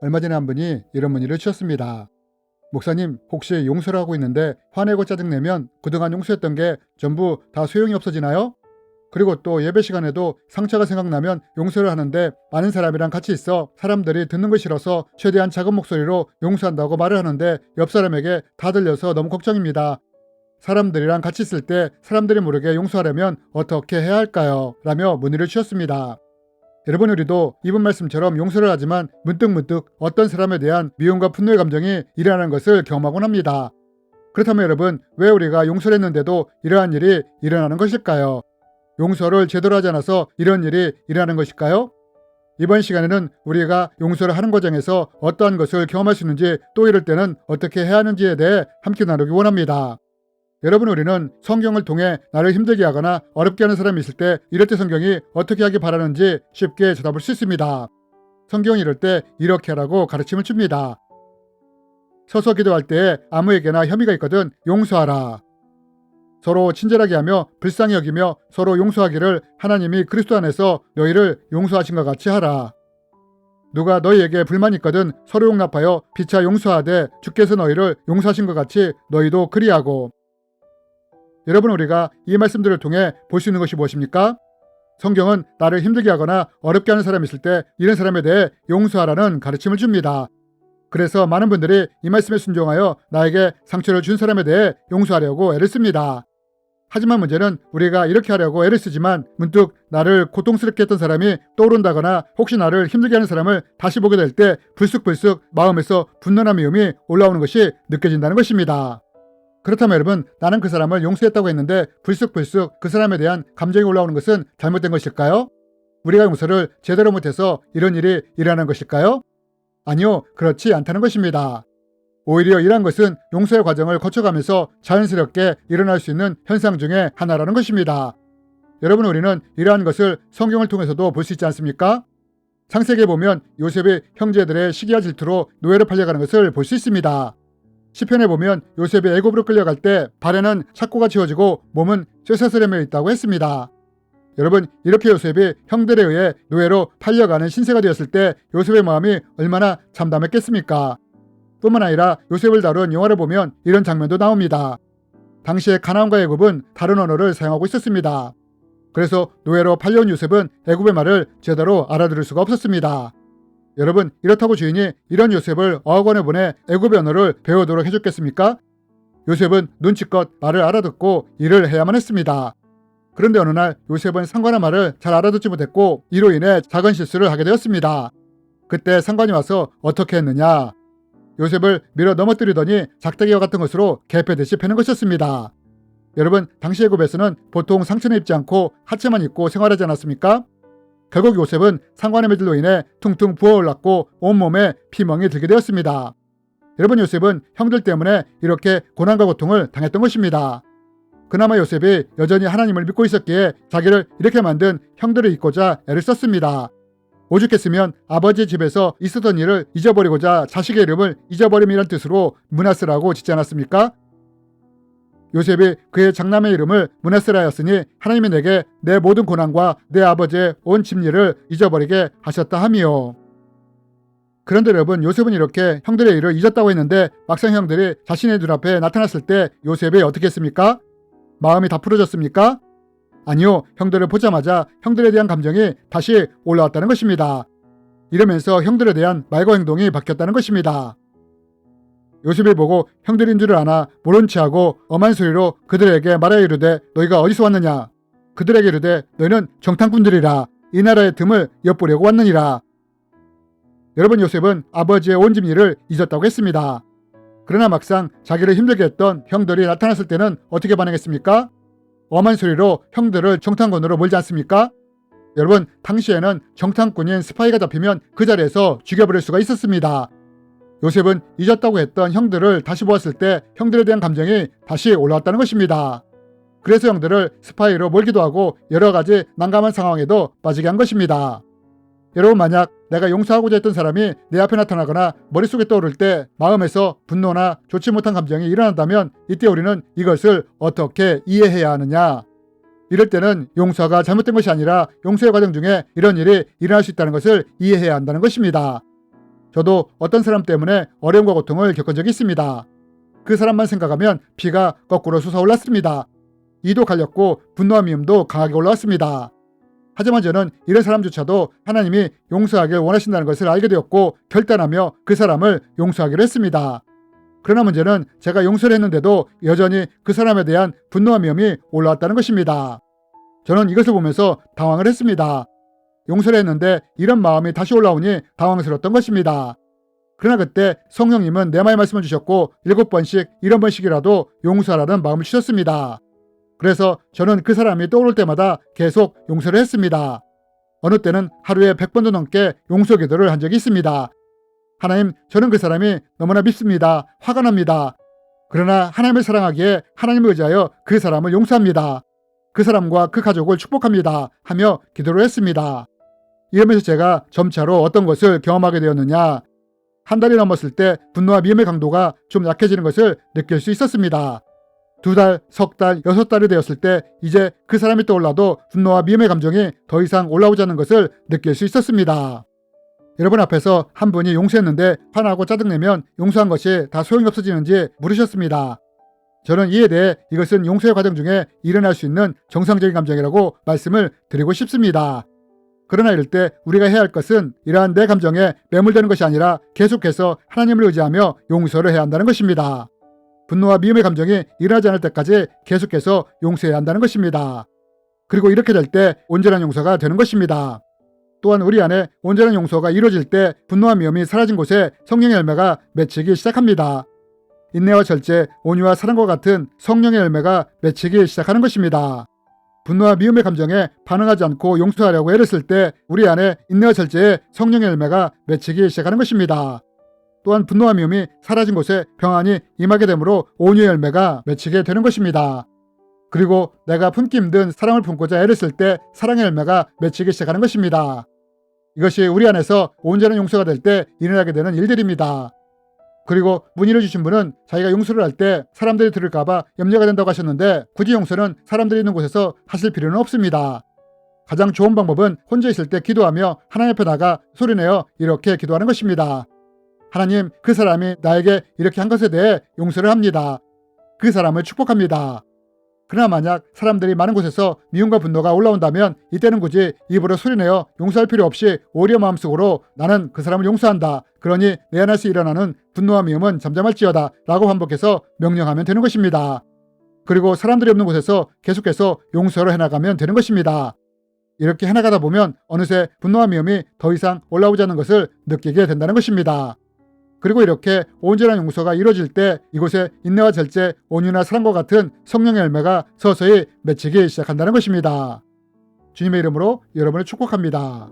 얼마 전에 한 분이 이런 문의를 주셨습니다. 목사님, 혹시 용서를 하고 있는데 화내고 짜증내면 그동안 용서했던 게 전부 다 소용이 없어지나요? 그리고 또 예배 시간에도 상처가 생각나면 용서를 하는데 많은 사람이랑 같이 있어 사람들이 듣는 거 싫어서 최대한 작은 목소리로 용서한다고 말을 하는데 옆 사람에게 다 들려서 너무 걱정입니다. 사람들이랑 같이 있을 때 사람들이 모르게 용서하려면 어떻게 해야 할까요? 라며 문의를 주셨습니다. 여러분, 우리도 이번 말씀처럼 용서를 하지만 문득문득 어떤 사람에 대한 미움과 분노의 감정이 일어나는 것을 경험하곤 합니다. 그렇다면 여러분, 왜 우리가 용서를 했는데도 이러한 일이 일어나는 것일까요? 용서를 제대로 하지 않아서 이런 일이 일어나는 것일까요? 이번 시간에는 우리가 용서를 하는 과정에서 어떠한 것을 경험할 수 있는지, 또 이럴 때는 어떻게 해야 하는지에 대해 함께 나누기 원합니다. 여러분, 우리는 성경을 통해 나를 힘들게 하거나 어렵게 하는 사람이 있을 때 이럴 때 성경이 어떻게 하기 바라는지 쉽게 쳐다볼 수 있습니다. 성경은 이럴 때 이렇게 하라고 가르침을 줍니다. 서서 기도할 때에 아무에게나 혐의가 있거든 용서하라. 서로 친절하게 하며 불쌍히 여기며 서로 용서하기를 하나님이 그리스도 안에서 너희를 용서하신 것 같이 하라. 누가 너희에게 불만이 있거든 서로 용납하여 피차 용서하되 주께서 너희를 용서하신 것 같이 너희도 그리하고. 여러분, 우리가 이 말씀들을 통해 볼 수 있는 것이 무엇입니까? 성경은 나를 힘들게 하거나 어렵게 하는 사람이 있을 때 이런 사람에 대해 용서하라는 가르침을 줍니다. 그래서 많은 분들이 이 말씀에 순종하여 나에게 상처를 준 사람에 대해 용서하려고 애를 씁니다. 하지만 문제는 우리가 이렇게 하려고 애를 쓰지만 문득 나를 고통스럽게 했던 사람이 떠오른다거나 혹시 나를 힘들게 하는 사람을 다시 보게 될 때 불쑥불쑥 마음에서 분노나 미움이 올라오는 것이 느껴진다는 것입니다. 그렇다면 여러분, 나는 그 사람을 용서했다고 했는데 불쑥불쑥 그 사람에 대한 감정이 올라오는 것은 잘못된 것일까요? 우리가 용서를 제대로 못해서 이런 일이 일어나는 것일까요? 아니요, 그렇지 않다는 것입니다. 오히려 이러한 것은 용서의 과정을 거쳐가면서 자연스럽게 일어날 수 있는 현상 중에 하나라는 것입니다. 여러분, 우리는 이러한 것을 성경을 통해서도 볼 수 있지 않습니까? 창세기에 보면 요셉이 형제들의 시기와 질투로 노예로 팔려가는 것을 볼 수 있습니다. 시편에 보면 요셉이 애굽으로 끌려갈 때 발에는 착고가 채워지고 몸은 쇠사슬에 매여 있다고 했습니다. 여러분, 이렇게 요셉이 형들에 의해 노예로 팔려가는 신세가 되었을 때 요셉의 마음이 얼마나 참담했겠습니까? 뿐만 아니라 요셉을 다룬 영화를 보면 이런 장면도 나옵니다. 당시에 가나안과 애굽은 다른 언어를 사용하고 있었습니다. 그래서 노예로 팔려온 요셉은 애굽의 말을 제대로 알아들을 수가 없었습니다. 여러분, 이렇다고 주인이 이런 요셉을 어학원에 보내 애굽의 언어를 배우도록 해줬겠습니까? 요셉은 눈치껏 말을 알아듣고 일을 해야만 했습니다. 그런데 어느 날 요셉은 상관의 말을 잘 알아듣지 못했고 이로 인해 작은 실수를 하게 되었습니다. 그때 상관이 와서 어떻게 했느냐? 요셉을 밀어 넘어뜨리더니 작대기와 같은 것으로 개패듯이 패는 것이었습니다. 여러분, 당시 애굽에서는 보통 상처는 입지 않고 하체만 입고 생활하지 않았습니까? 결국 요셉은 상관의 매질로 인해 퉁퉁 부어올랐고 온몸에 피멍이 들게 되었습니다. 여러분, 요셉은 형들 때문에 이렇게 고난과 고통을 당했던 것입니다. 그나마 요셉이 여전히 하나님을 믿고 있었기에 자기를 이렇게 만든 형들을 잊고자 애를 썼습니다. 오죽했으면 아버지 집에서 있었던 일을 잊어버리고자 자식의 이름을 잊어버림이라는 뜻으로 므낫세라고 짓지 않았습니까? 요셉이 그의 장남의 이름을 므낫세라 하였으니 하나님이 내게 내 모든 고난과 내 아버지의 온 집일을 잊어버리게 하셨다 함이요. 그런데 여러분, 요셉은 이렇게 형들의 일을 잊었다고 했는데 막상 형들이 자신의 눈앞에 나타났을 때 요셉이 어떻게 했습니까? 마음이 다 풀어졌습니까? 아니요, 형들을 보자마자 형들에 대한 감정이 다시 올라왔다는 것입니다. 이러면서 형들에 대한 말과 행동이 바뀌었다는 것입니다. 요셉이 보고 형들인 줄을 아나 모른 체하고 엄한 소리로 그들에게 말하여 이르되 너희가 어디서 왔느냐? 그들에게 이르되 너희는 정탐꾼들이라 이 나라의 틈을 엿보려고 왔느니라. 여러분, 요셉은 아버지의 온 집 일을 잊었다고 했습니다. 그러나 막상 자기를 힘들게 했던 형들이 나타났을 때는 어떻게 반응했습니까? 엄한 소리로 형들을 정탐꾼으로 몰지 않습니까? 여러분, 당시에는 정탐꾼인 스파이가 잡히면 그 자리에서 죽여버릴 수가 있었습니다. 요셉은 잊었다고 했던 형들을 다시 보았을 때 형들에 대한 감정이 다시 올라왔다는 것입니다. 그래서 형들을 스파이로 몰기도 하고 여러 가지 난감한 상황에도 빠지게 한 것입니다. 여러분, 만약 내가 용서하고자 했던 사람이 내 앞에 나타나거나 머릿속에 떠오를 때 마음에서 분노나 좋지 못한 감정이 일어난다면 이때 우리는 이것을 어떻게 이해해야 하느냐? 이럴 때는 용서가 잘못된 것이 아니라 용서의 과정 중에 이런 일이 일어날 수 있다는 것을 이해해야 한다는 것입니다. 저도 어떤 사람 때문에 어려움과 고통을 겪은 적이 있습니다. 그 사람만 생각하면 피가 거꾸로 솟아올랐습니다. 이도 갈렸고 분노와 미움도 강하게 올라왔습니다. 하지만 저는 이런 사람조차도 하나님이 용서하길 원하신다는 것을 알게 되었고 결단하며 그 사람을 용서하기로 했습니다. 그러나 문제는 제가 용서를 했는데도 여전히 그 사람에 대한 분노와 미움이 올라왔다는 것입니다. 저는 이것을 보면서 당황을 했습니다. 용서를 했는데 이런 마음이 다시 올라오니 당황스러웠던 것입니다. 그러나 그때 성령님은 내 마음에 말씀을 주셨고 7번씩 1번씩이라도 용서하라는 마음을 주셨습니다. 그래서 저는 그 사람이 떠오를 때마다 계속 용서를 했습니다. 어느 때는 하루에 100번도 넘게 용서 기도를 한 적이 있습니다. 하나님, 저는 그 사람이 너무나 밉습니다. 화가 납니다. 그러나 하나님을 사랑하기에 하나님을 의지하여 그 사람을 용서합니다. 그 사람과 그 가족을 축복합니다. 하며 기도를 했습니다. 이러면서 제가 점차로 어떤 것을 경험하게 되었느냐. 한 달이 넘었을 때 분노와 미움의 강도가 좀 약해지는 것을 느낄 수 있었습니다. 2달, 석 달, 6달이 되었을 때 이제 그 사람이 떠올라도 분노와 미움의 감정이 더 이상 올라오지 않는 것을 느낄 수 있었습니다. 여러분 앞에서 한 분이 용서했는데 화나고 짜증내면 용서한 것이 다 소용이 없어지는지 물으셨습니다. 저는 이에 대해 이것은 용서의 과정 중에 일어날 수 있는 정상적인 감정이라고 말씀을 드리고 싶습니다. 그러나 이럴 때 우리가 해야 할 것은 이러한 내 감정에 매몰되는 것이 아니라 계속해서 하나님을 의지하며 용서를 해야 한다는 것입니다. 분노와 미움의 감정이 일어나지 않을 때까지 계속해서 용서해야 한다는 것입니다. 그리고 이렇게 될 때 온전한 용서가 되는 것입니다. 또한 우리 안에 온전한 용서가 이루어질 때 분노와 미움이 사라진 곳에 성령의 열매가 맺히기 시작합니다. 인내와 절제, 온유와 사랑과 같은 성령의 열매가 맺히기 시작하는 것입니다. 분노와 미움의 감정에 반응하지 않고 용서하려고 애를 쓸 때 우리 안에 인내와 절제의 성령의 열매가 맺히기 시작하는 것입니다. 또한 분노와 미움이 사라진 곳에 평안이 임하게 되므로 온유의 열매가 맺히게 되는 것입니다. 그리고 내가 품기 힘든 사랑을 품고자 애를 쓸 때 사랑의 열매가 맺히기 시작하는 것입니다. 이것이 우리 안에서 온전한 용서가 될 때 일어나게 되는 일들입니다. 그리고 문의를 주신 분은 자기가 용서를 할 때 사람들이 들을까봐 염려가 된다고 하셨는데 굳이 용서는 사람들이 있는 곳에서 하실 필요는 없습니다. 가장 좋은 방법은 혼자 있을 때 기도하며 하나님 앞에 나가 소리내어 이렇게 기도하는 것입니다. 하나님, 그 사람이 나에게 이렇게 한 것에 대해 용서를 합니다. 그 사람을 축복합니다. 그러나 만약 사람들이 많은 곳에서 미움과 분노가 올라온다면 이때는 굳이 입으로 소리내어 용서할 필요 없이 오히려 마음속으로 나는 그 사람을 용서한다. 그러니 내 안에서 일어나는 분노와 미움은 잠잠할지어다 라고 반복해서 명령하면 되는 것입니다. 그리고 사람들이 없는 곳에서 계속해서 용서를 해나가면 되는 것입니다. 이렇게 해나가다 보면 어느새 분노와 미움이 더 이상 올라오지 않는 것을 느끼게 된다는 것입니다. 그리고 이렇게 온전한 용서가 이루어질 때 이곳에 인내와 절제, 온유나 사랑과 같은 성령의 열매가 서서히 맺히기 시작한다는 것입니다. 주님의 이름으로 여러분을 축복합니다.